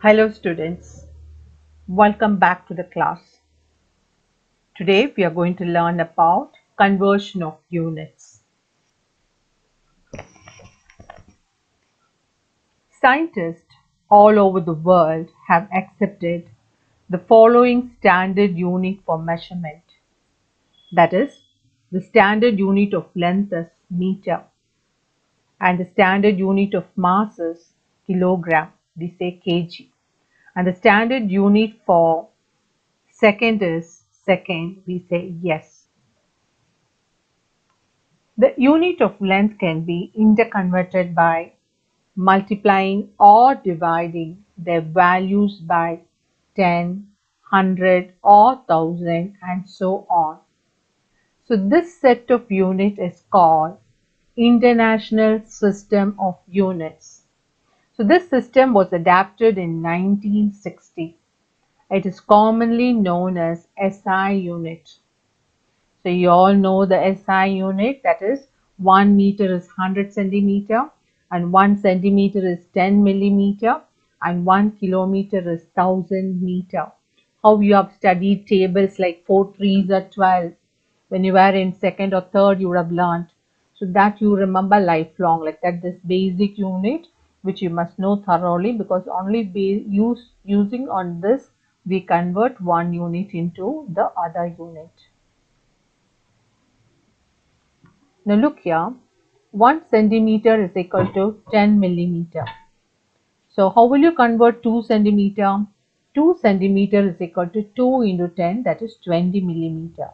Hello students, welcome back to the class. Today we are going to learn about conversion of units. Scientists all over the world have accepted the following standard unit for measurement. That is, the standard unit of length is meter and the standard unit of mass is kilogram, we say kg, and the standard unit for second is second, we say yes. The unit of length can be interconverted by multiplying or dividing their values by 10, 100 or 1000 and so on. So this set of units is called International System of Units. So this system was adapted in 1960. It is commonly known as SI unit. So you all know the SI unit, that is 1 meter is 100 centimeter and 1 centimeter is 10 millimeter and 1 kilometer is 1000 meter. How you have studied tables like 4 3s are 12. When you were in second or third you would have learned. So that you remember lifelong, like that this basic unit which you must know thoroughly, because only using on this we convert one unit into the other unit. Now look here, 1 centimeter is equal to 10 millimeter. So how will you convert 2 centimeter? 2 centimeter is equal to 2 into 10, that is 20 millimeter.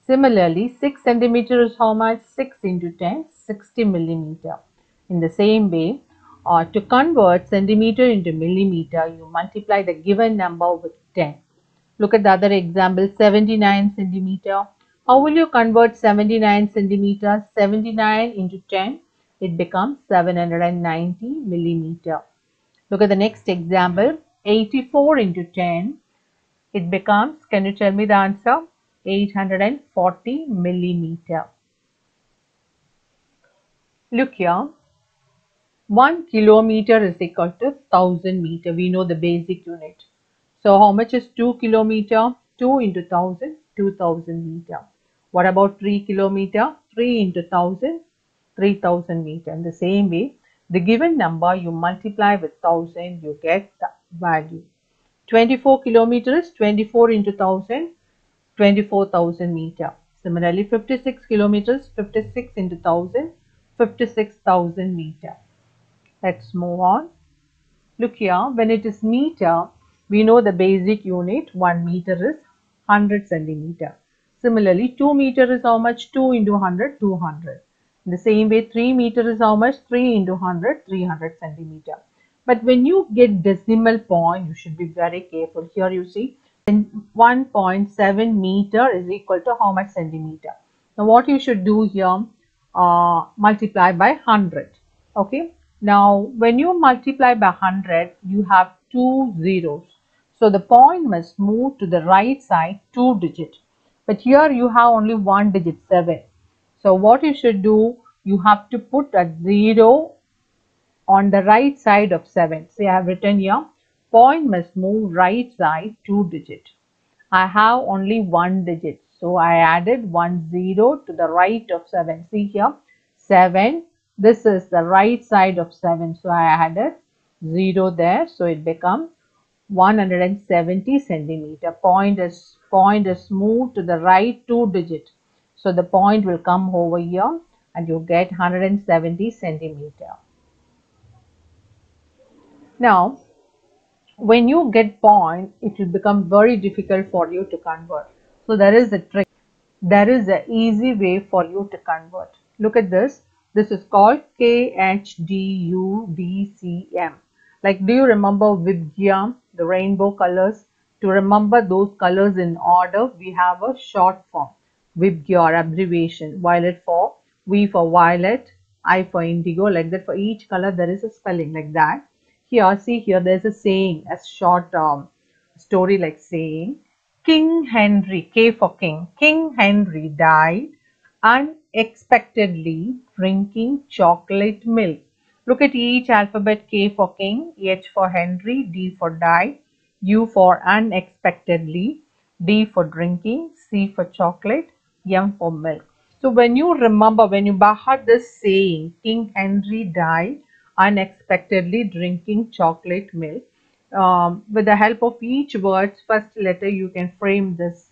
Similarly, 6 centimeter is how much? 6 into 10, 60 millimeter. In the same way, to convert centimeter into millimeter, you multiply the given number with 10. Look at the other example, 79 centimeter. How will you convert 79 centimeters? 79 into 10, it becomes 790 millimeter. Look at the next example, 84 into 10, it becomes, can you tell me the answer? 840 millimeter. Look here, 1 kilometer is equal to 1000 meter. We know the basic unit. So how much is 2 kilometer? 2 into 1000, 2000 meter. What about 3 kilometer? 3 into 1000, 3000 meter. In the same way, the given number you multiply with 1000, you get the value. 24 kilometers, 24 into 1000, 24,000 meter. Similarly, 56 kilometers, 56 into 1000, 56,000 meter. Let's move on. Look here, when it is meter, we know the basic unit, 1 meter is 100 centimeter. Similarly, 2 meter is how much? 2 into 100, 200. In the same way, 3 meter is how much? 3 into 100, 300 centimeter. But when you get decimal point, you should be very careful. Here you see 1.7 meter is equal to how much centimeter? Now what you should do here, multiply by 100. Okay. Now when you multiply by 100, you have two zeros. So the point must move to the right side 2 digit. But here you have only 1 digit, 7. So what you should do, you have to put a 0 on the right side of 7. See, I have written here, point must move right side 2 digit. I have only 1 digit. So I added 1 0 to the right of 7. See here, 7. This is the right side of 7. So I added 0 there. So it becomes 170 centimeter. Point is moved to the right 2 digit. So the point will come over here and you get 170 centimeter. Now, when you get point, it will become very difficult for you to convert. So there is a trick. There is an easy way for you to convert. Look at this. This is called KHDUDCM. Like, do you remember Vibgyan, the rainbow colors? To remember those colors in order, we have a short form, Vibgyan abbreviation. Violet for V for violet, I for indigo. Like that, for each color there is a spelling like that. Here, see here, there's a saying, a short story like saying, King Henry, K for king, King Henry died unexpectedly drinking chocolate milk. Look at each alphabet: K for king, H for Henry, D for die, U for unexpectedly, D for drinking, C for chocolate, M for milk. So when you remember, when you heard this saying, King Henry died unexpectedly drinking chocolate milk, with the help of each word's first letter, you can frame this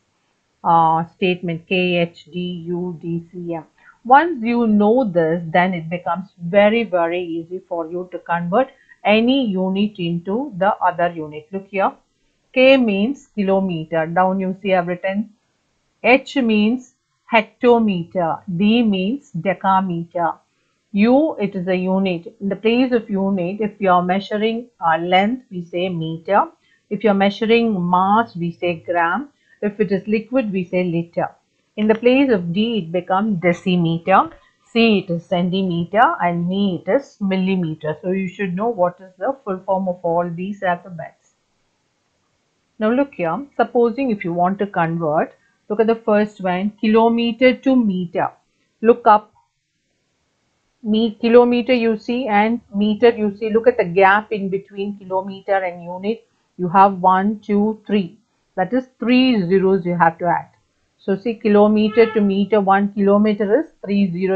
statement: KHDUDCM. Once you know this, then it becomes very easy for you to convert any unit into the other unit. Look here, K means kilometer. Down you see I've written H means hectometer, D means decameter. U, it is a unit. In the place of unit, if you are measuring length, we say meter. If you are measuring mass, we say gram. If it is liquid, we say liter. In the place of D, it becomes decimeter. C, it is centimeter, and me, it is millimeter. So you should know what is the full form of all these alphabets. Now look here, supposing if you want to convert, look at the first one, kilometer to meter. Look up, kilometer you see and meter you see. Look at the gap in between kilometer and unit. You have 1, 2, 3. That is 3 zeros you have to add. So see, kilometer to meter, 1 kilometer is 30,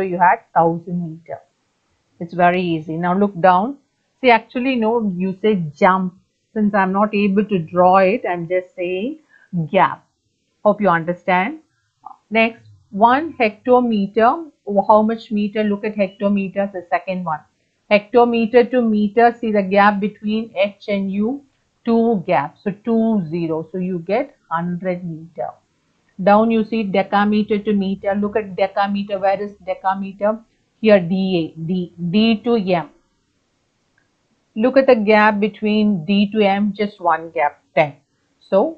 you had 1000 meter. It's very easy. Now look down. See, actually, no, you say jump. Since I'm not able to draw it, I'm just saying gap. Hope you understand. Next, 1 hectometer. How much meter? Look at hectometer, the second one. Hectometer to meter, see the gap between H and U, 2 gaps. So 2 0. So you get 100 meter. Down you see decameter to meter. Look at decameter. Where is decameter? Here D to M. Look at the gap between D to M, just one gap, 10. So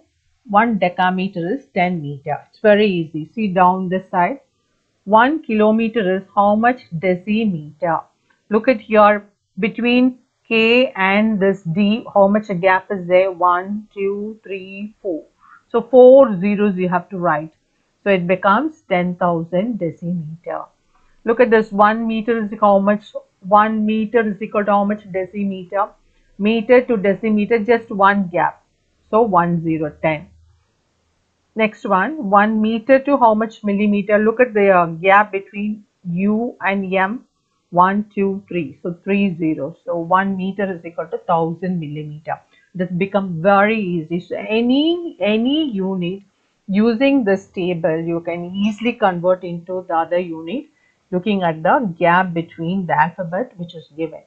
1 decameter is 10 meter. It's very easy. See down this side. 1 kilometer is how much decimeter? Look at here between K and this D, how much a gap is there? 1, 2, 3, 4. So 4 zeros you have to write. So it becomes 10,000 decimeter. Look at this, 1 meter is how much? 1 meter is equal to how much decimeter? Meter to decimeter, just one gap. So 1 0 10. Next one, 1 meter to how much millimeter? Look at the gap between U and M. 1, 2, 3. So 3 zeros. So 1 meter is equal to 1000 millimeter. This becomes very easy. So any unit using this table, you can easily convert into the other unit looking at the gap between the alphabet which is given.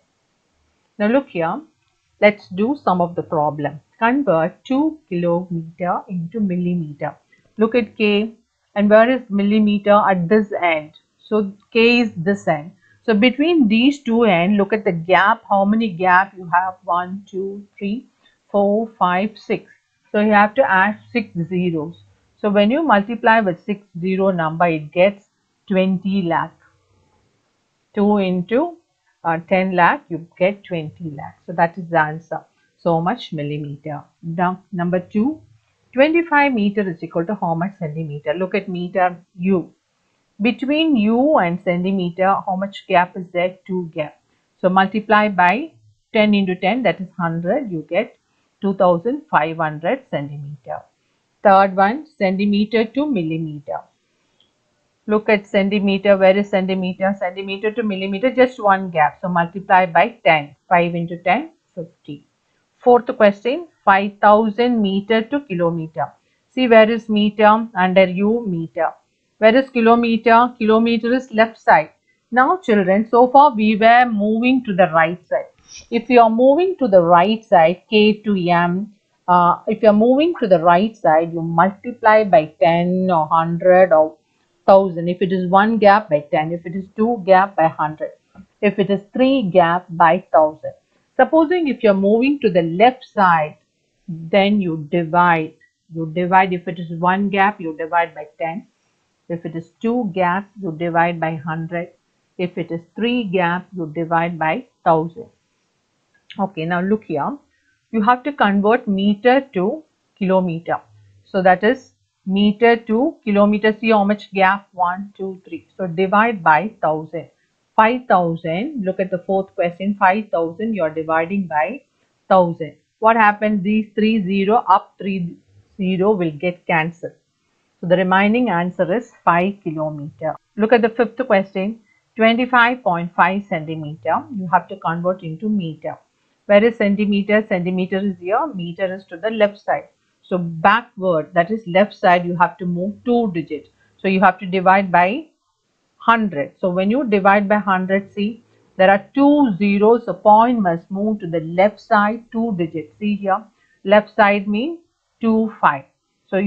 Now look here, let's do some of the problem. Convert 2 kilometer into millimeter. Look at K, and where is millimeter? At this end. So K is this end. So between these two ends, look at the gap. How many gap you have? 1, 2, 3, 4, 5, 6. So you have to add 6 zeros. So when you multiply with 6 zero number, it gets 20 lakh. 2 into 10 lakh, you get 20 lakh. So that is the answer. So much millimeter. Now, number 2, 25 meter is equal to how much centimeter? Look at meter U. Between U and centimeter, how much gap is there? 2 gap. So multiply by 10 into 10, that is 100. You get 2500 centimeter. Third one, centimeter to millimeter. Look at centimeter. Where is centimeter? Centimeter to millimeter, just one gap. So multiply by 10. 5 into 10, 50. Fourth question, 5000 meter to kilometer. See, where is meter? Under U, meter. Where is kilometer? Kilometer is left side. Now children, so far we were moving to the right side. If you are moving to the right side, K to M, if you are moving to the right side, you multiply by 10 or 100 or 1000. If it is 1 gap, by 10. If it is 2 gap, by 100. If it is 3 gap, by 1000. Supposing if you are moving to the left side, then you divide. You divide. If it is 1 gap, you divide by 10. If it is 2 gap, you divide by 100. If it is 3 gap, you divide by 1000. Okay, now look here. You have to convert meter to kilometer. So that is meter to kilometer. See how much gap? 1, 2, 3. So divide by 1000. 5,000. Look at the fourth question. 5,000 you're dividing by 1,000. What happens? These 30 up 30 will get cancelled. So the remaining answer is 5 kilometer. Look at the fifth question. 25.5 centimeter. You have to convert into meter. Where is centimeter? Centimeter is here. Meter is to the left side. So backward, that is left side, you have to move 2 digits. So you have to divide by 100. So when you divide by 100, see, there are two zeros. A point must move to the left side 2 digits. See here, left side means 2, 5. So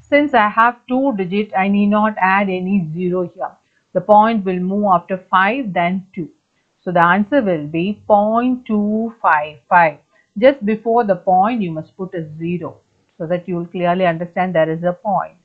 since I have 2 digits, I need not add any zero here. The point will move after 5, then 2. So the answer will be 0.255. Just before the point, you must put a 0 so that you will clearly understand there is a point.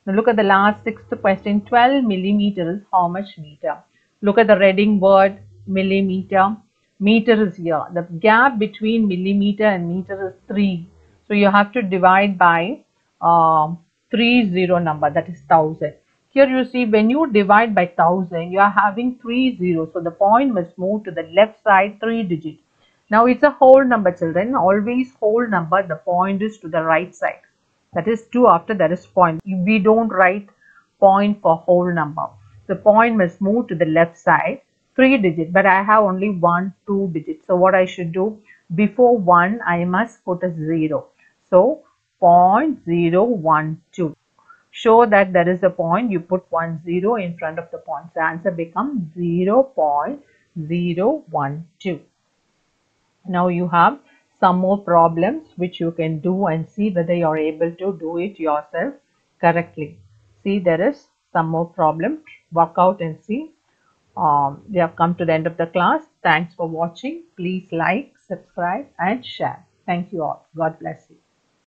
Now look at the last sixth question. 12 millimeter is how much meter? Look at the reading word millimeter. Meter is here. The gap between millimeter and meter is 3. So you have to divide by 30 number, that is 1000. Here you see when you divide by 1000, you are having 3 zeros. So the point must move to the left side 3 digits. Now it's a whole number, children. Always whole number, the point is to the right side. That is 2 after there is point. We don't write point for whole number. The point must move to the left side 3 digits, but I have only 1, 2 digits. So what I should do? Before 1, I must put a 0. So 0.012. Show that there is a point, you put 10 in front of the point. So answer becomes 0.012. Now you have some more problems which you can do and see whether you are able to do it yourself correctly. See, there is some more problem. Work out and see. We have come to the end of the class. Thanks for watching. Please like, subscribe and share. Thank you all. God bless you.